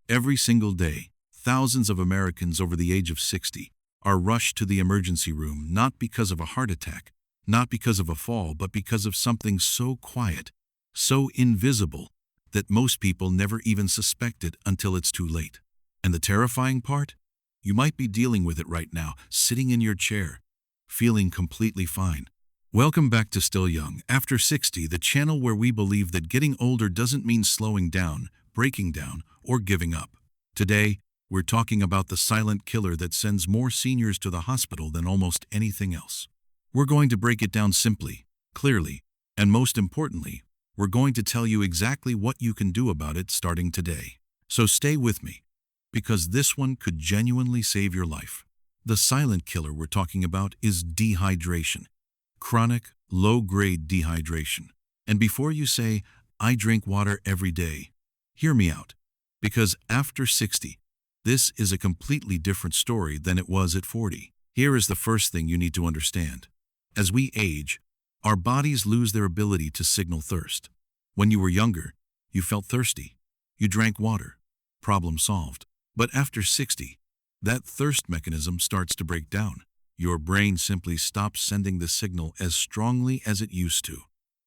Every single day, thousands of Americans over the age of 60 are rushed to the emergency room not because of a heart attack, not because of a fall, but because of something so quiet, so invisible, that most people never even suspect it until it's too late. And the terrifying part? You might be dealing with it right now, sitting in your chair, feeling completely fine. Welcome back to Still Young, After 60, the channel where we believe that getting older doesn't mean slowing down, breaking down, or giving up. Today, we're talking about the silent killer that sends more seniors to the hospital than almost anything else. We're going to break it down simply, clearly, and most importantly, we're going to tell you exactly what you can do about it starting today. So stay with me, because this one could genuinely save your life. The silent killer we're talking about is dehydration. Chronic, low-grade dehydration. And before you say, I drink water every day, hear me out. Because after 60, this is a completely different story than it was at 40. Here is the first thing you need to understand. As we age, our bodies lose their ability to signal thirst. When you were younger, you felt thirsty. You drank water. Problem solved. But after 60, that thirst mechanism starts to break down. Your brain simply stops sending the signal as strongly as it used to.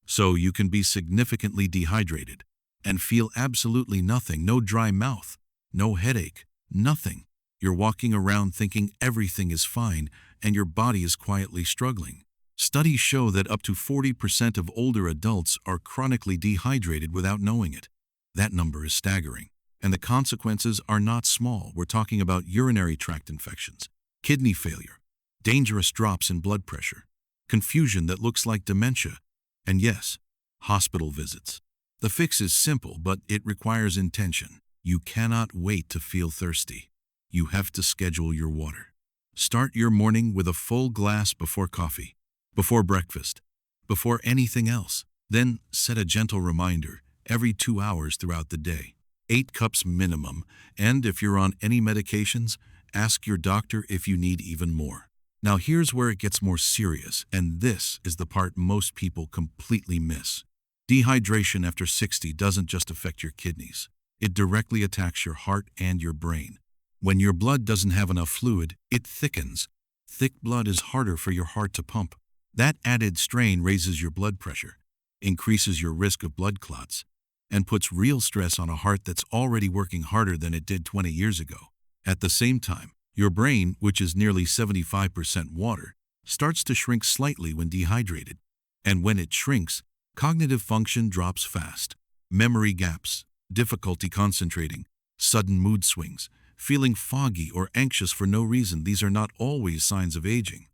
So you can be significantly dehydrated and feel absolutely nothing, no dry mouth, no headache, nothing. You're walking around thinking everything is fine and your body is quietly struggling. Studies show that up to 40% of older adults are chronically dehydrated without knowing it. That number is staggering. And the consequences are not small. We're talking about urinary tract infections, kidney failure, dangerous drops in blood pressure, confusion that looks like dementia, and yes, hospital visits. The fix is simple, but it requires intention. You cannot wait to feel thirsty. You have to schedule your water. Start your morning with a full glass before coffee, before breakfast, before anything else. Then set a gentle reminder every 2 hours throughout the day. 8 cups minimum, and if you're on any medications, ask your doctor if you need even more. Now here's where it gets more serious, and this is the part most people completely miss. Dehydration after 60 doesn't just affect your kidneys. It directly attacks your heart and your brain. When your blood doesn't have enough fluid, it thickens. Thick blood is harder for your heart to pump. That added strain raises your blood pressure, increases your risk of blood clots, and puts real stress on a heart that's already working harder than it did 20 years ago. At the same time, your brain, which is nearly 75% water, starts to shrink slightly when dehydrated. And when it shrinks, cognitive function drops fast. Memory gaps, difficulty concentrating, sudden mood swings, feeling foggy or anxious for no reason, these are not always signs of aging.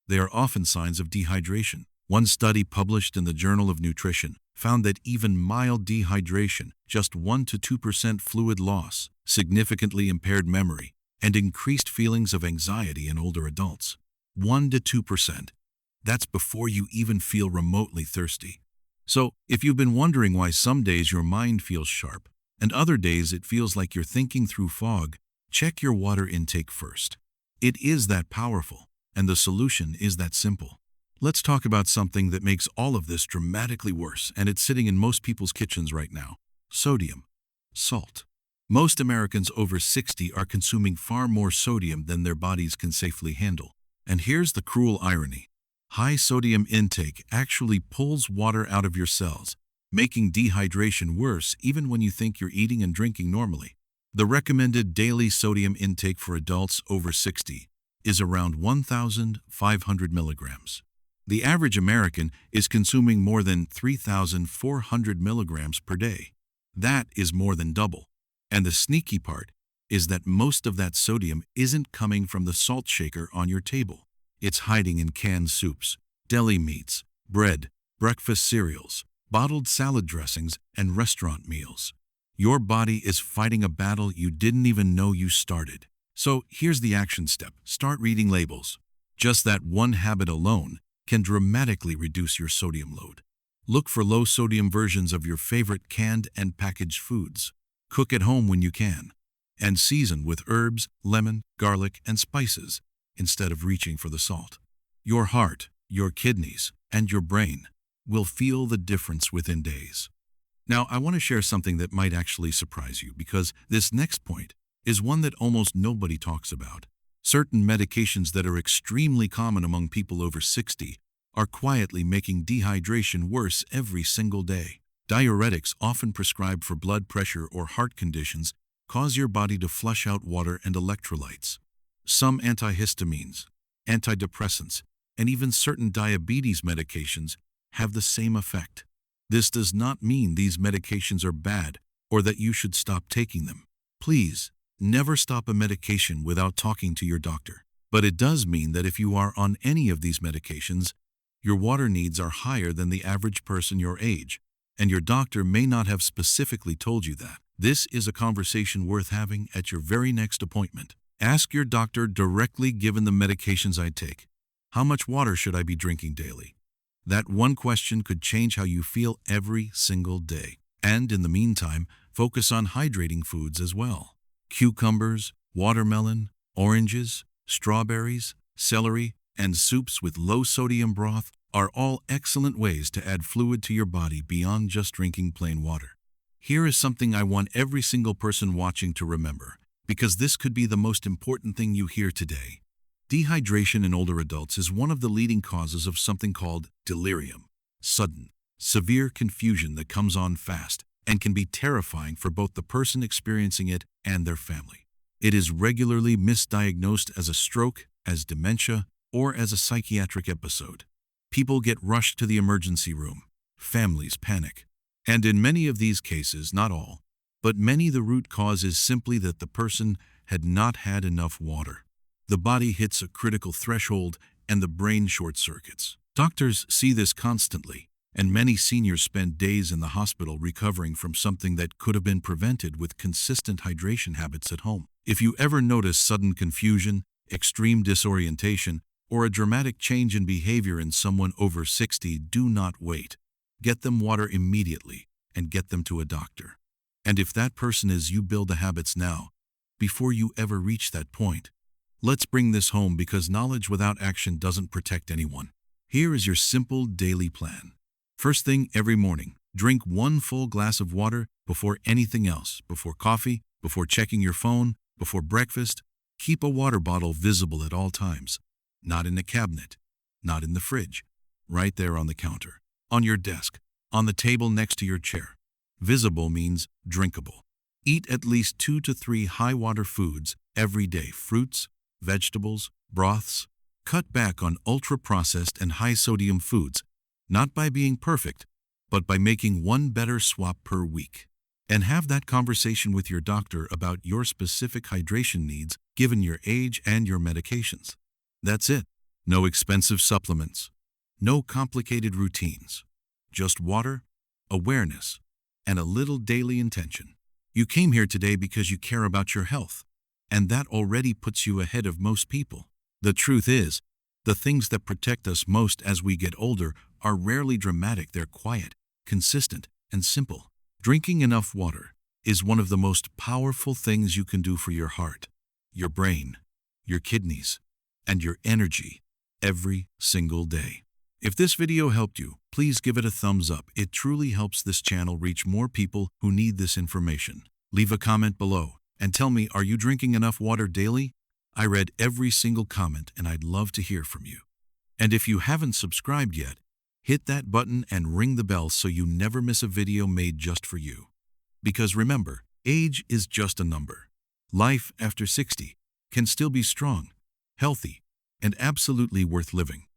They are often signs of dehydration. One study published in the Journal of Nutrition found that even mild dehydration, just 1 to 2% fluid loss, significantly impaired memory and increased feelings of anxiety in older adults. 1 to 2%. That's before you even feel remotely thirsty. So, if you've been wondering why some days your mind feels sharp and other days it feels like you're thinking through fog, check your water intake first. It is that powerful, and the solution is that simple. Let's talk about something that makes all of this dramatically worse, and it's sitting in most people's kitchens right now. Sodium. Salt. Most Americans over 60 are consuming far more sodium than their bodies can safely handle. And here's the cruel irony. High sodium intake actually pulls water out of your cells, making dehydration worse even when you think you're eating and drinking normally. The recommended daily sodium intake for adults over 60 is around 1,500 milligrams. The average American is consuming more than 3,400 milligrams per day. That is more than double. And the sneaky part is that most of that sodium isn't coming from the salt shaker on your table. It's hiding in canned soups, deli meats, bread, breakfast cereals, bottled salad dressings, and restaurant meals. Your body is fighting a battle you didn't even know you started. So here's the action step. Start reading labels. Just that one habit alone can dramatically reduce your sodium load. Look for low-sodium versions of your favorite canned and packaged foods. Cook at home when you can, and season with herbs, lemon, garlic, and spices instead of reaching for the salt. Your heart, your kidneys, and your brain will feel the difference within days. Now, I want to share something that might actually surprise you because this next point is one that almost nobody talks about. Certain medications that are extremely common among people over 60 are quietly making dehydration worse every single day. Diuretics, often prescribed for blood pressure or heart conditions, cause your body to flush out water and electrolytes. Some antihistamines, antidepressants, and even certain diabetes medications have the same effect. This does not mean these medications are bad or that you should stop taking them. Please, never stop a medication without talking to your doctor. But it does mean that if you are on any of these medications, your water needs are higher than the average person your age, and your doctor may not have specifically told you that. This is a conversation worth having at your very next appointment. Ask your doctor directly, given the medications I take, how much water should I be drinking daily? That one question could change how you feel every single day. And in the meantime, focus on hydrating foods as well. Cucumbers, watermelon, oranges, strawberries, celery, and soups with low sodium broth are all excellent ways to add fluid to your body beyond just drinking plain water. Here is something I want every single person watching to remember, because this could be the most important thing you hear today. Dehydration in older adults is one of the leading causes of something called delirium, sudden, severe confusion that comes on fast and can be terrifying for both the person experiencing it and their family. It is regularly misdiagnosed as a stroke, as dementia, or as a psychiatric episode. People get rushed to the emergency room. Families panic. And in many of these cases, not all, but many, the root cause is simply that the person had not had enough water. The body hits a critical threshold and the brain short circuits. Doctors see this constantly, and many seniors spend days in the hospital recovering from something that could have been prevented with consistent hydration habits at home. If you ever notice sudden confusion, extreme disorientation, or a dramatic change in behavior in someone over 60, do not wait. Get them water immediately and get them to a doctor. And if that person is you, build the habits now, before you ever reach that point. Let's bring this home, because knowledge without action doesn't protect anyone. Here is your simple daily plan. First thing every morning, drink 1 full glass of water before anything else, before coffee, before checking your phone, before breakfast. Keep a water bottle visible at all times. Not in the cabinet, not in the fridge, right there on the counter, on your desk, on the table next to your chair. Visible means drinkable. Eat at least 2 to 3 high-water foods every day: fruits, vegetables, broths. Cut back on ultra-processed and high-sodium foods, not by being perfect, but by making one better swap per week. And have that conversation with your doctor about your specific hydration needs, given your age and your medications. That's it. No expensive supplements. No complicated routines. Just water, awareness, and a little daily intention. You came here today because you care about your health, and that already puts you ahead of most people. The truth is, the things that protect us most as we get older are rarely dramatic. They're quiet, consistent, and simple. Drinking enough water is one of the most powerful things you can do for your heart, your brain, your kidneys, and your energy every single day. If this video helped you, please give it a thumbs up. It truly helps this channel reach more people who need this information. Leave a comment below and tell me, are you drinking enough water daily? I read every single comment and I'd love to hear from you. And if you haven't subscribed yet, hit that button and ring the bell so you never miss a video made just for you. Because remember, age is just a number. Life after 60 can still be strong, healthy, and absolutely worth living.